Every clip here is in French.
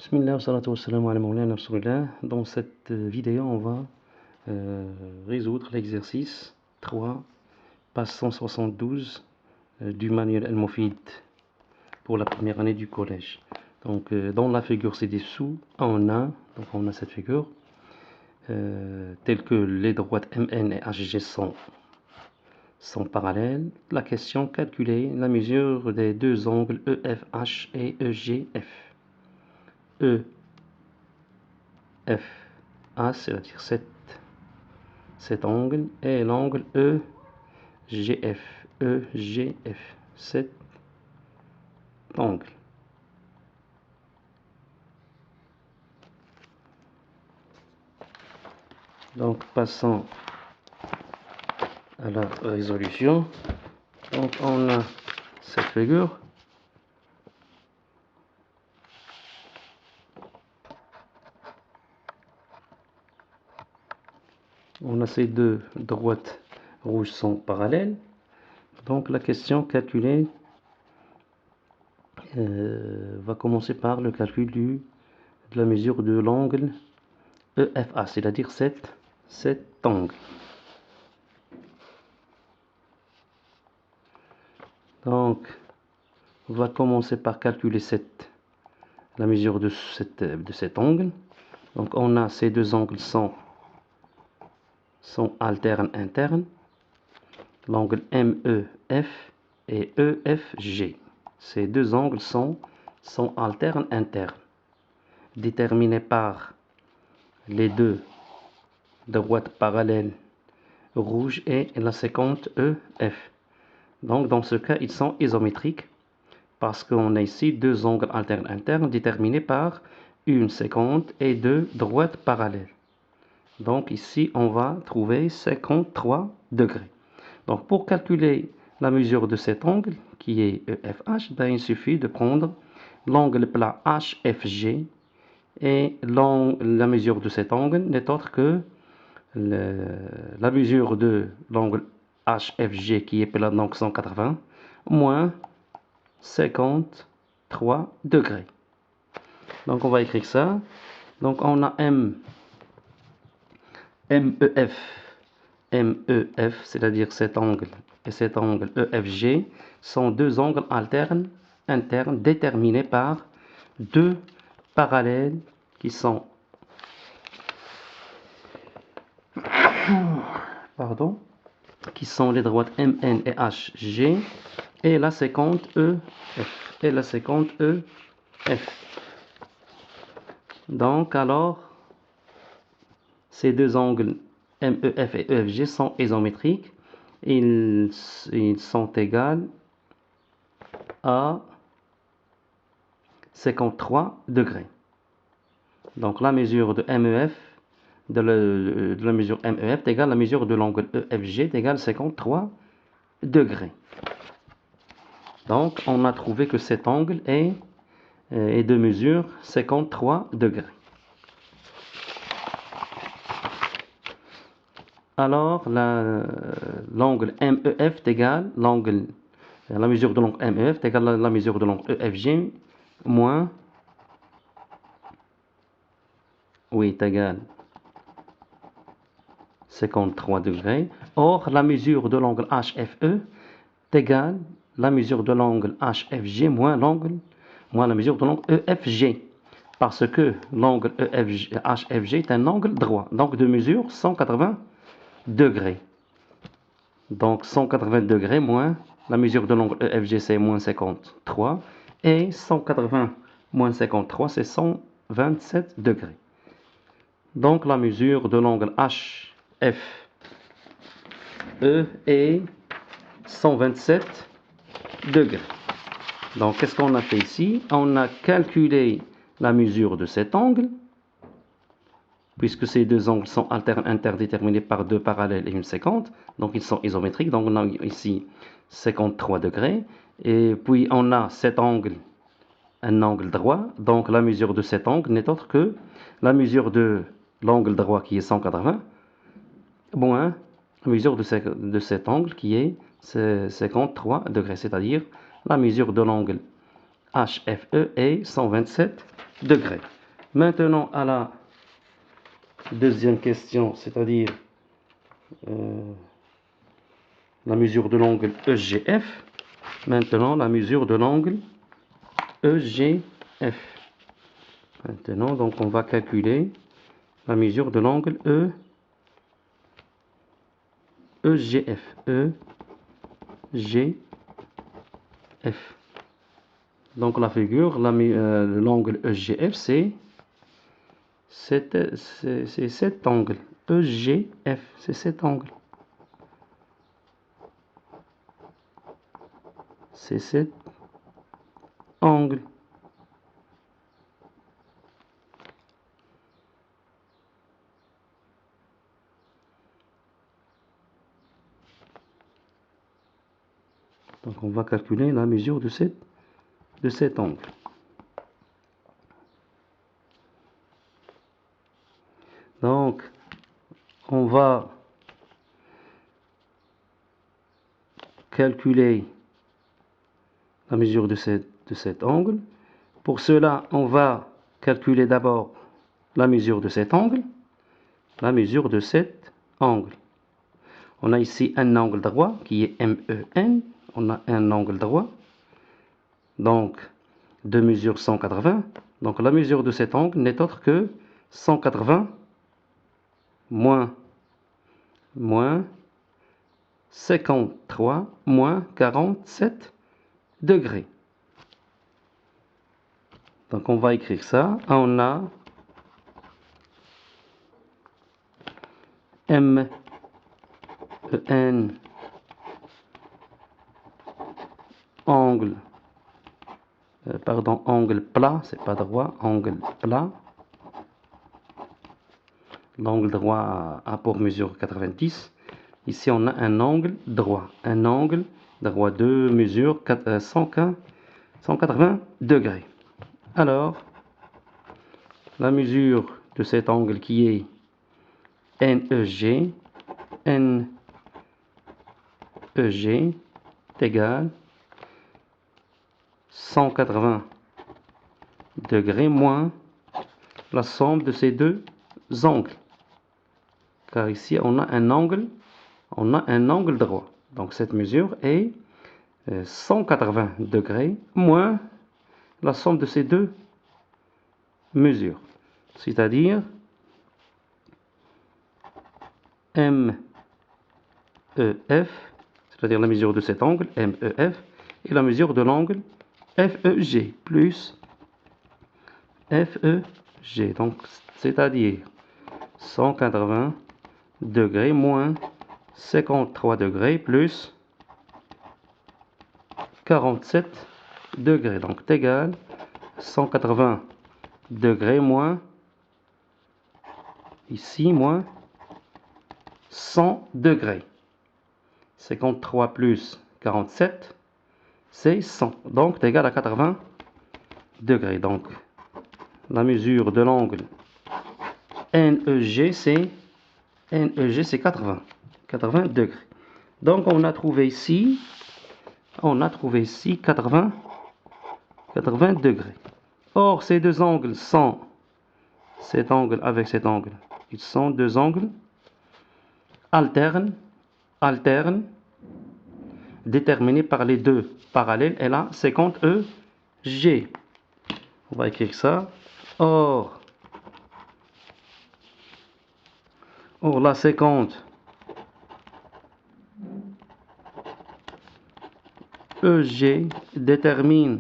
Bismillah wa salatu wa salam ala mawlana rasulillah. Dans cette vidéo, on va résoudre l'exercice 3, page 172 du manuel Al-Mufid pour la première année du collège. Donc, dans la figure ci-dessous, on a cette figure telle que les droites MN et HG sont parallèles. La question: calculer la mesure des deux angles EFH et EGF. EFA, c'est-à-dire cet angle, et l'angle EGF, cet angle. Donc, passons à la résolution. Donc, on a cette figure. On a ces deux droites rouges sont parallèles. Donc la question calculée va commencer par le calcul de la mesure de l'angle EFA, c'est-à-dire cet angle. Donc on va commencer par calculer la mesure de cet angle. Donc on a ces deux angles sont alternes internes, l'angle MEF et EFG. Ces deux angles sont alternes internes, déterminés par les deux droites parallèles rouges et la séquente EF. Donc dans ce cas, ils sont isométriques parce qu'on a ici deux angles alternes internes déterminés par une séquente et deux droites parallèles. Donc ici, on va trouver 53 degrés. Donc pour calculer la mesure de cet angle, qui est EFH, ben, il suffit de prendre l'angle plat HFG, et la mesure de cet angle n'est autre que la mesure de l'angle HFG, qui est plat, donc 180, moins 53 degrés. Donc on va écrire ça. Donc on a MEF, c'est-à-dire cet angle et cet angle EFG, sont deux angles alternes internes déterminés par deux parallèles qui sont les droites MN et HG et la séquente EF. Donc alors ces deux angles MEF et EFG sont isométriques. Ils sont égaux à 53 degrés. Donc la mesure de MEF, de la mesure MEF est égale à la mesure de l'angle EFG est égale à 53 degrés. Donc on a trouvé que cet angle est de mesure 53 degrés. Alors l'angle MEF est égal la mesure de l'angle MEF est égale à la mesure de l'angle EFG moins est égal 53 degrés. Or la mesure de l'angle HFE est égale la mesure de l'angle HFG moins la mesure de l'angle EFG, parce que l'angle HFG est un angle droit, donc de mesure 180 degrés. Donc 180 degrés moins la mesure de l'angle EFG, c'est moins 53, et 180 moins 53, c'est 127 degrés. Donc la mesure de l'angle HFE est 127 degrés. Donc qu'est-ce qu'on a fait ici? On a calculé la mesure de cet angle, puisque ces deux angles sont alternes interdéterminés par deux parallèles et une séquente, donc ils sont isométriques. Donc on a ici 53 degrés, et puis on a cet angle, un angle droit, donc la mesure de cet angle n'est autre que la mesure de l'angle droit qui est 180, moins la mesure de cet angle qui est 53 degrés, c'est-à-dire la mesure de l'angle HFE est 127 degrés. Maintenant, à la deuxième question, c'est-à-dire la mesure de l'angle EGF. Maintenant, la mesure de l'angle EGF. Maintenant, donc, on va calculer la mesure de l'angle EGF. EGF. Donc, la figure, l'angle EGF, c'est cet angle. EGF, c'est cet angle. C'est cet angle. Donc, on va calculer la mesure de cet angle. Donc, on va calculer la mesure de cet angle. Pour cela, on va calculer d'abord la mesure de cet angle. La mesure de cet angle. On a ici un angle droit qui est MEN. On a un angle droit. Donc, de mesure 180. Donc, la mesure de cet angle n'est autre que 180 moins 53 moins 47 degrés. Donc, on va écrire ça. On a MEN angle angle plat, c'est pas droit, angle plat. L'angle droit a pour mesure 90. Ici, on a un angle droit. Un angle droit de mesure 180 degrés. Alors, la mesure de cet angle qui est NEG, NEG est égal 180 degrés moins la somme de ces deux angles. Car ici, on a un angle droit. Donc, cette mesure est 180 degrés moins la somme de ces deux mesures. C'est-à-dire MEF, c'est-à-dire la mesure de cet angle, MEF, et la mesure de l'angle FEG, plus FEG. Donc, c'est-à-dire 180 degrés moins 53 degrés plus 47 degrés. Donc, c'est égal 180 degrés moins, ici, moins 100 degrés. 53 plus 47, c'est 100. Donc, c'est égal à 80 degrés. Donc, la mesure de l'angle NEG, c'est 80 degrés. Donc, on a trouvé ici 80 degrés. Or, ces deux angles sont, cet angle avec cet angle, ils sont deux angles alternes, déterminés par les deux parallèles et la 50 EG. On va écrire ça. Or la 50 EG détermine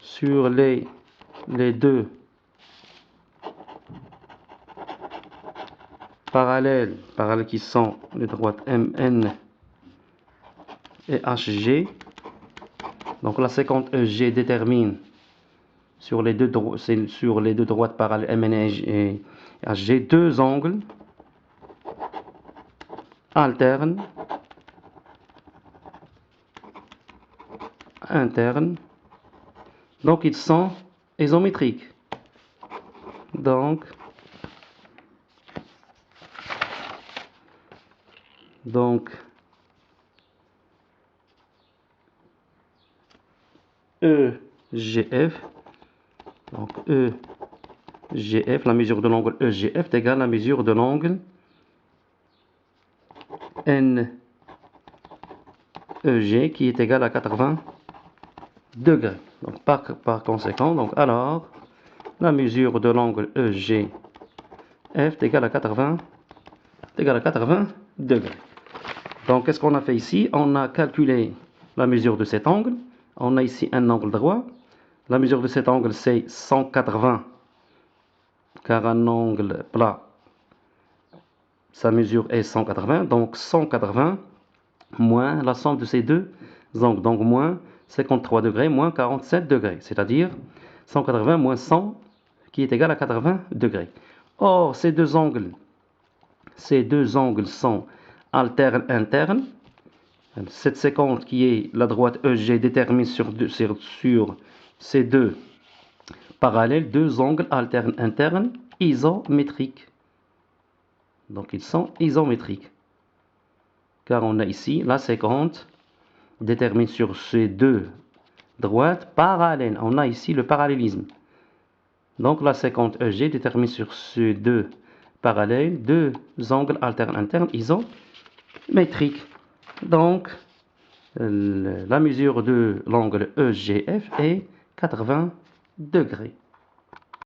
sur les deux parallèles qui sont les droites MN et HG. Donc la 50 EG détermine sur les deux droites parallèles MN et HG deux angles alternes internes. Donc ils sont isométriques. Donc EGF. Donc EGF, la mesure de l'angle EGF est égale à la mesure de l'angle NEG qui est égal à 80 degrés. Donc par conséquent, donc alors la mesure de l'angle EGF est égale à 80 degrés. Donc qu'est-ce qu'on a fait ici? On a calculé la mesure de cet angle. On a ici un angle droit. La mesure de cet angle c'est 180, car un angle plat, sa mesure est 180. Donc 180 moins la somme de ces deux angles, donc moins 53 degrés moins 47 degrés, c'est-à-dire 180 moins 100 qui est égal à 80 degrés. Or, ces deux angles sont alternes internes. 750 qui est la droite EG détermine sur ces deux parallèles deux angles alternes internes isométriques. Donc ils sont isométriques. Car on a ici la 50 détermine sur ces deux droites parallèles. On a ici le parallélisme. Donc la 50 EG détermine sur ces deux parallèles deux angles alternes internes isométriques. Donc la mesure de l'angle EGF est 80 degrés.